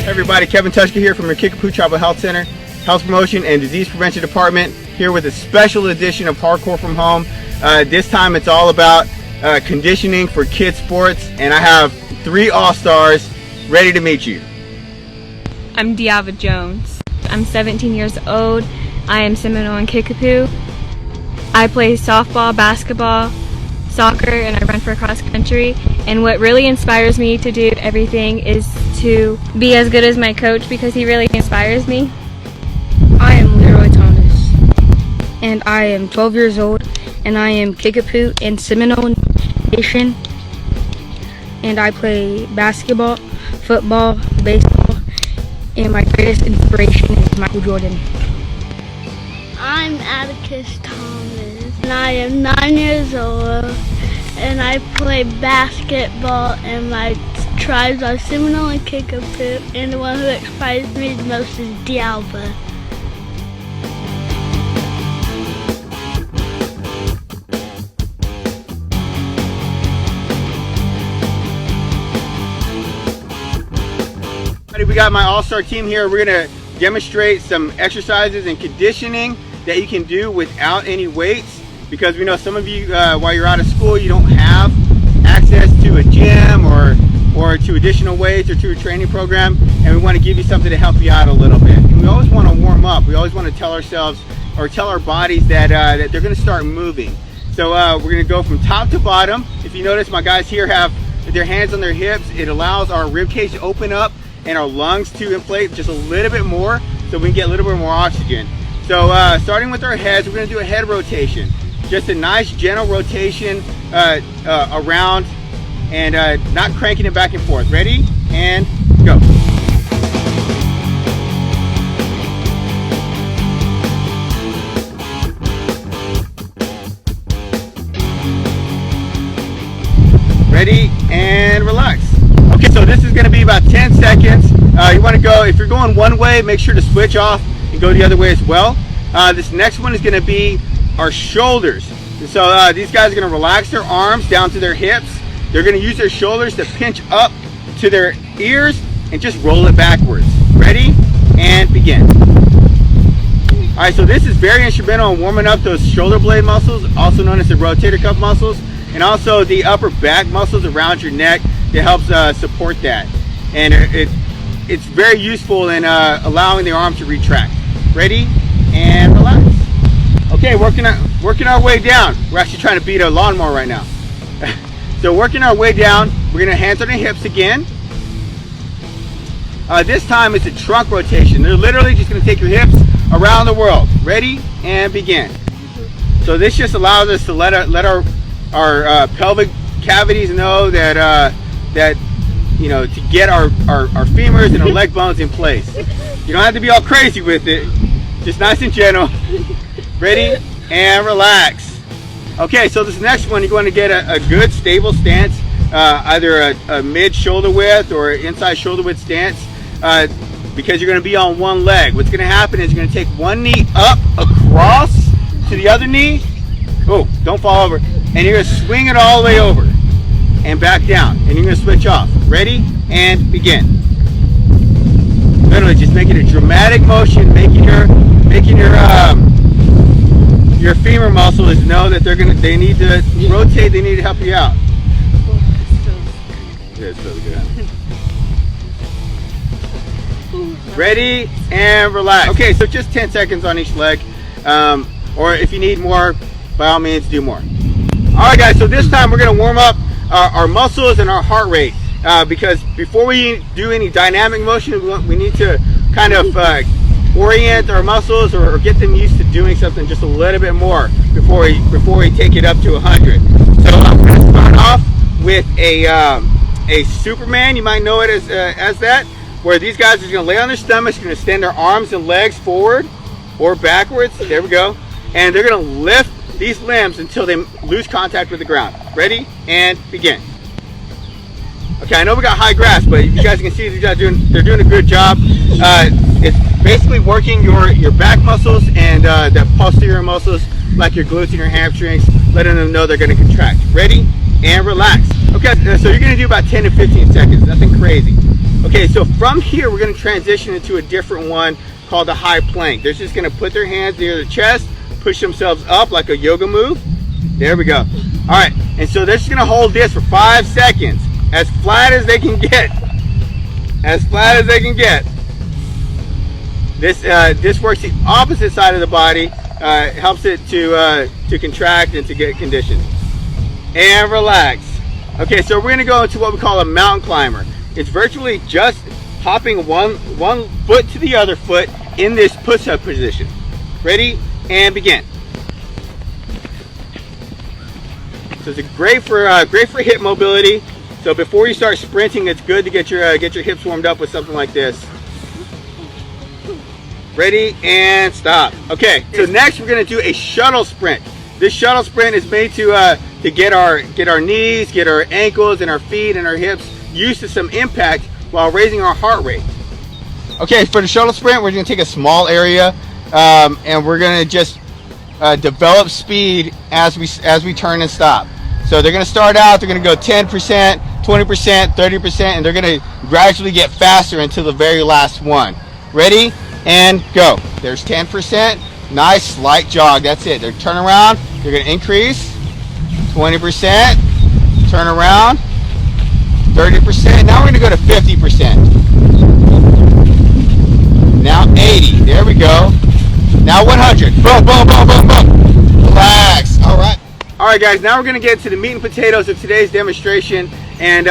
Everybody, Kevin Tushka here from your Kickapoo Tribal Health Center, Health Promotion and Disease Prevention Department, here with a special edition of Hardcore from Home. This time it's all about conditioning for kids sports, and I have 3 all-stars ready to meet you. I'm Diava Jones. I'm 17 years old. I am Seminole and Kickapoo. I play softball, basketball, soccer, and I run for cross country. And what really inspires me to do everything is to be as good as my coach, because he really inspires me. I am Leroy Thomas, and I am 12 years old, and I am Kickapoo and Seminole Nation, and I play basketball, football, baseball, and my greatest inspiration is Michael Jordan. I'm Atticus Thomas, and I am 9 years old, and I play basketball, and my tribes are Seminole and Kickapoo, and the one who inspires me the most is Diava. We got my all-star team here. We're going to demonstrate some exercises and conditioning that you can do without any weights, because we know some of you, while you're out of school, you don't have access to a gym or to additional weights or to a training program, and we want to give you something to help you out a little bit. And we always want to warm up. We always want to tell ourselves or tell our bodies that, that they're going to start moving. So we're going to go from top to bottom. If you notice, my guys here have their hands on their hips. It allows our rib cage to open up and our lungs to inflate just a little bit more, so we can get a little bit more oxygen. So starting with our heads, we're going to do a head rotation. Just a nice gentle rotation around, and not cranking it back and forth. Ready? And go. Ready? And relax. Okay, so this is going to be about 10 seconds. You want to go, if you're going one way, make sure to switch off and go the other way as well. This next one is going to be our shoulders. And so these guys are going to relax their arms down to their hips. They're going to use their shoulders to pinch up to their ears and just roll it backwards. Ready? And begin. All right, so this is very instrumental in warming up those shoulder blade muscles, also known as the rotator cuff muscles, and also the upper back muscles around your neck that helps support that. And it's very useful in allowing the arm to retract. Ready? And relax. Okay, working our way down. We're actually trying to beat a lawnmower right now. So working our way down, we're going to hands on the hips again. This time it's a trunk rotation. They're literally just going to take your hips around the world. Ready? And begin. So this just allows us to let our pelvic cavities know that you know, to get our femurs and our leg bones in place. You don't have to be all crazy with it. Just nice and gentle. Ready? And relax. Okay, so this next one, you're going to get a good stable stance, either a mid shoulder width or inside shoulder width stance, because you're going to be on one leg. What's going to happen is you're going to take one knee up across to the other knee. Oh, don't fall over. And you're going to swing it all the way over and back down. And you're going to switch off. Ready? And begin. Literally just making a dramatic motion, making your femur muscles know that they need to rotate, they need to help you out. Yeah, it's really good. Ready and relax. Okay, so just 10 seconds on each leg, or if you need more, by all means do more. Alright guys, so this time we're going to warm up our muscles and our heart rate, because before we do any dynamic motion, we need to kind of orient our muscles or get them used to doing something just a little bit more before we take it up to 100. So I'm going to start off with a Superman. You might know it as that, where these guys are going to lay on their stomachs, going to extend their arms and legs forward or backwards. There we go. And they're going to lift these limbs until they lose contact with the ground. Ready? And begin. Okay, I know we got high grass, but you guys can see these guys they're doing a good job. It's basically working your back muscles and the posterior muscles, like your glutes and your hamstrings, letting them know they're going to contract. Ready? And relax. Okay, so you're going to do about 10 to 15 seconds, nothing crazy. Okay, Okay, so from here we're going to transition into a different one called the high plank. They're just going to put their hands near their chest, push themselves up like a yoga move. There we go. All right, and so they're just going to hold this for 5 seconds, as flat as they can get. As flat as they can get. This works the opposite side of the body, helps it to contract and to get conditioned. And relax. Okay, so we're going to go into what we call a mountain climber. It's virtually just hopping one foot to the other foot in this push-up position. Ready? And begin. So it's great for hip mobility. So before you start sprinting, it's good to get your hips warmed up with something like this. Ready and stop. Okay, so next we're going to do a shuttle sprint. This shuttle sprint is made to get our knees, get our ankles and our feet and our hips used to some impact while raising our heart rate. Okay, for the shuttle sprint, we're going to take a small area and we're going to just develop speed as we turn and stop. So they're going to start out, they're going to go 10%, 20%, 30%, and they're going to gradually get faster until the very last one. Ready? And go. There's 10%. Nice light jog. That's it. They're turn around. They're going to increase. 20%. Turn around. 30%. Now we're going to go to 50%. Now 80. There we go. Now 100. Boom, boom, boom, boom, boom. Relax. All right. All right, guys. Now we're going to get to the meat and potatoes of today's demonstration, and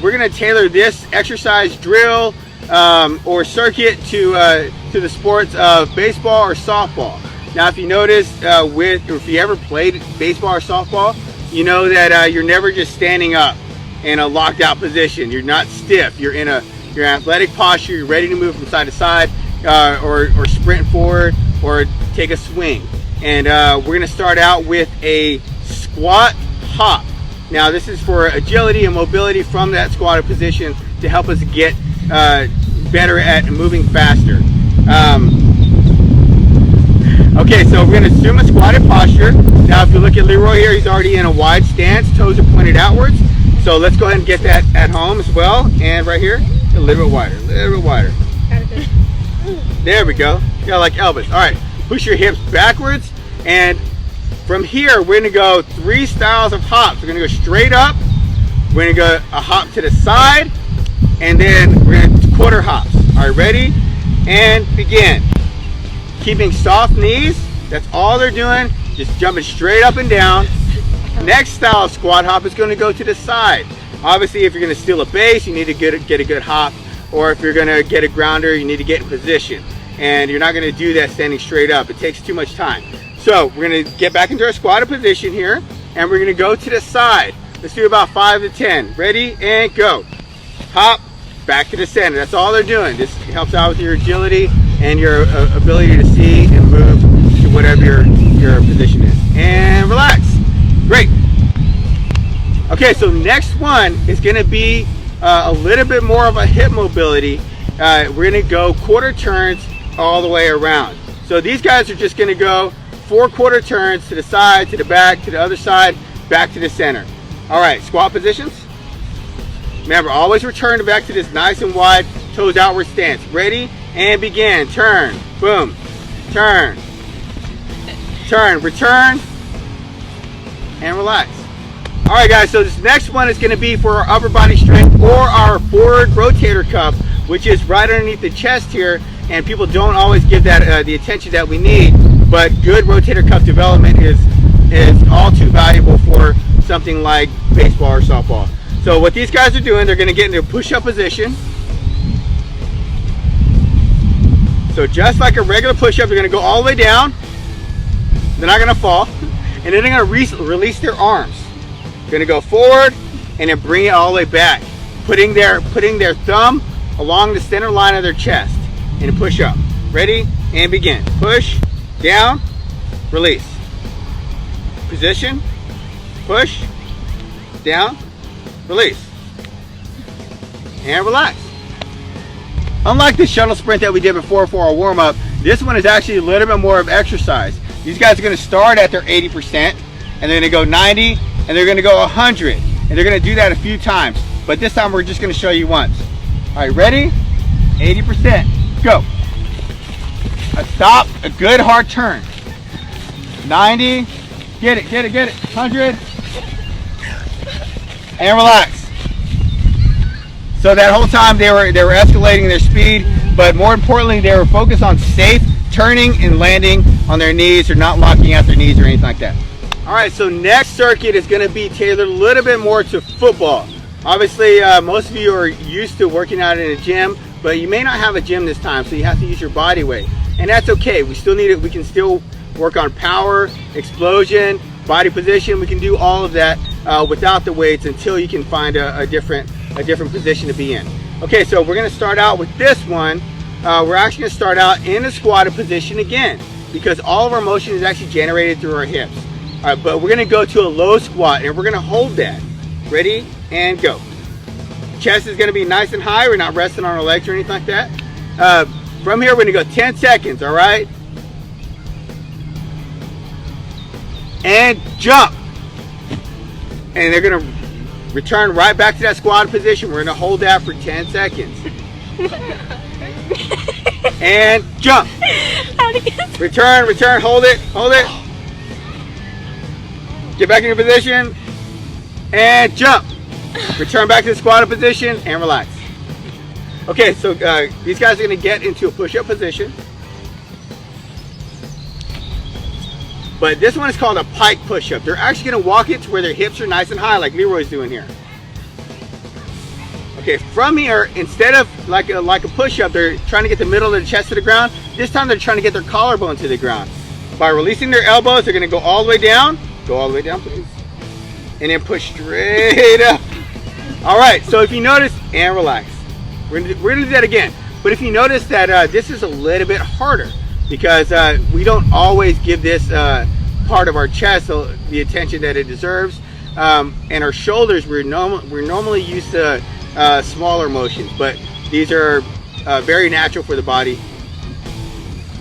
we're going to tailor this exercise drill or circuit to the sports of baseball or softball. Now, if you notice, if you ever played baseball or softball, you know that you're never just standing up in a locked out position. You're not stiff. You're in your athletic posture. You're ready to move from side to side, or sprint forward, or take a swing. And we're going to start out with a squat hop. Now, this is for agility and mobility from that squatted position to help us get better at moving faster. Okay, so we're going to assume a squatted posture. Now, if you look at Leroy here, he's already in a wide stance. Toes are pointed outwards. So let's go ahead and get that at home as well. And right here, a little bit wider, a little bit wider. There we go. Yeah, like Elvis. All right, push your hips backwards. And from here, we're going to go 3 styles of hops. We're going to go straight up. We're going to go a hop to the side. And then we're going to quarter hops. All right, ready? And begin. Keeping soft knees. That's all they're doing. Just jumping straight up and down. Next style of squat hop is going to go to the side. Obviously, if you're going to steal a base, you need to get a good hop. Or if you're going to get a grounder, you need to get in position. And you're not going to do that standing straight up. It takes too much time. So we're going to get back into our squatted position here. And we're going to go to the side. Let's do about 5 to 10. Ready? And go. Hop. Back to the center. That's all they're doing. This helps out with your agility and your ability to see and move to whatever your position is. And relax. Great. Okay, so next one is going to be a little bit more of a hip mobility. We're going to go quarter turns all the way around. So these guys are just going to go 4 quarter turns to the side, to the back, to the other side, back to the center. All right, squat positions. Remember, always return back to this nice and wide toes outward stance. Ready? And begin. Turn. Boom. Turn. Turn. Return. And relax. All right, guys. So this next one is going to be for our upper body strength or our forward rotator cuff, which is right underneath the chest here. And people don't always give that the attention that we need. But good rotator cuff development is all too valuable for something like baseball or softball. So what these guys are doing, they're going to get into a push-up position. So just like a regular push-up, they're going to go all the way down. They're not going to fall. And then they're going to release their arms. They're going to go forward and then bring it all the way back. Putting their thumb along the center line of their chest in a push-up. Ready? And begin. Push, down, release. Position, push, down, release, and relax. Unlike the shuttle sprint that we did before for our warm-up, this one is actually a little bit more of exercise. These guys are going to start at their 80%, and they're going to go 90, and they're going to go 100, and they're going to do that a few times. But this time we're just going to show you once. All right, ready? 80%. Go. A stop, a good hard turn. 90. Get it, get it, get it. 100. And relax. So that whole time they were escalating their speed, but more importantly, they were focused on safe turning and landing on their knees, or not locking out their knees or anything like that. All right, so next circuit is going to be tailored a little bit more to football. Obviously, most of you are used to working out in a gym, but you may not have a gym this time, so you have to use your body weight. And that's okay. We still need it. We can still work on power, explosion, body position. We can do all of that without the weights until you can find a different position to be in. Okay, so we're going to start out with this one. We're actually going to start out in a squatted position again, because all of our motion is actually generated through our hips. All right, but we're going to go to a low squat, and we're going to hold that. Ready, and go. Chest is going to be nice and high. We're not resting on our legs or anything like that. From here, we're going to go 10 seconds, all right? And jump. And they're going to return right back to that squatted position. We're going to hold that for 10 seconds. And jump. Return, return, hold it, hold it. Get back in your position. And jump. Return back to the squatted position and relax. Okay, so these guys are going to get into a push-up position. But this one is called a pike push-up. They're actually going to walk it to where their hips are nice and high, like Leroy's doing here. Okay, from here, instead of like a push-up, they're trying to get the middle of the chest to the ground. This time they're trying to get their collarbone to the ground. By releasing their elbows, they're going to go all the way down. Go all the way down, please. And then push straight up. All right, so if you notice, and relax. We're gonna do that again. But if you notice that this is a little bit harder, because we don't always give this part of our chest the attention that it deserves. And our shoulders, we're normally used to smaller motions, but these are very natural for the body.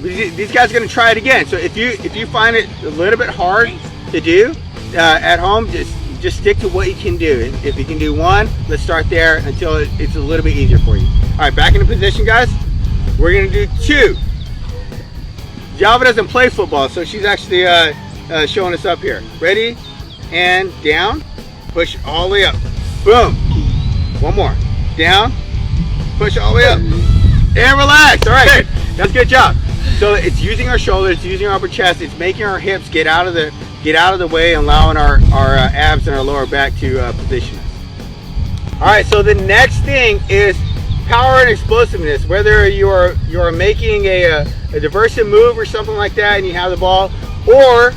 These guys are gonna try it again. So if you find it a little bit hard to do at home, just stick to what you can do. If you can do one, let's start there until it's a little bit easier for you. All right, back into position, guys. We're gonna do 2. Java doesn't play football, so she's actually showing us up here. Ready, and down, push all the way up. Boom. One more. Down, push all the way up, and relax. All right, that's a good job. So it's using our shoulders, it's using our upper chest, it's making our hips get out of the way, and allowing our abs and our lower back to position us. All right, so the next thing is power and explosiveness. Whether you're making a diversion move or something like that, and you have the ball, or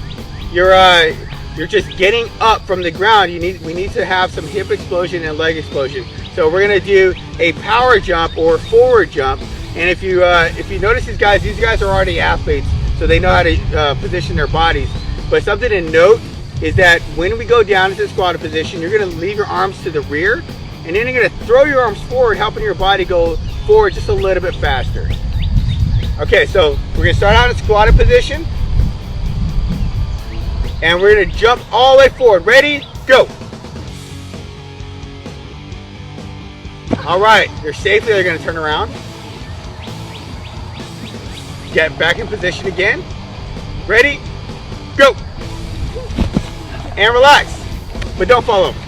you're just getting up from the ground, we need to have some hip explosion and leg explosion. So we're gonna do a power jump or forward jump. And if you notice these guys are already athletes, so they know how to position their bodies. But something to note is that when we go down into the squatted position, you're going to leave your arms to the rear, and then you're going to throw your arms forward, helping your body go forward just a little bit faster. Okay, so we're going to start out in squatted position, and we're going to jump all the way forward. Ready? Go. All right, they're safely. They're going to turn around. Get back in position again. Ready? Go. And relax, but don't fall over.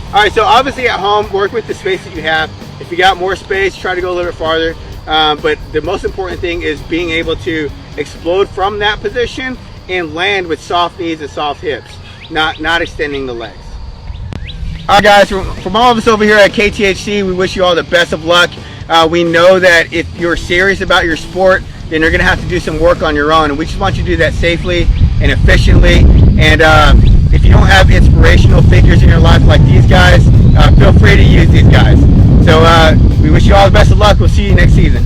All right, so obviously at home, work with the space that you have. If you got more space, try to go a little bit farther. But the most important thing is being able to explode from that position and land with soft knees and soft hips, not extending the legs. All right, guys, from all of us over here at KTHC, we wish you all the best of luck. We know that if you're serious about your sport, then you're gonna have to do some work on your own, and we just want you to do that safely and efficiently. And if you don't have inspirational figures in your life like these guys, feel free to use these guys. So we wish you all the best of luck. We'll see you next season.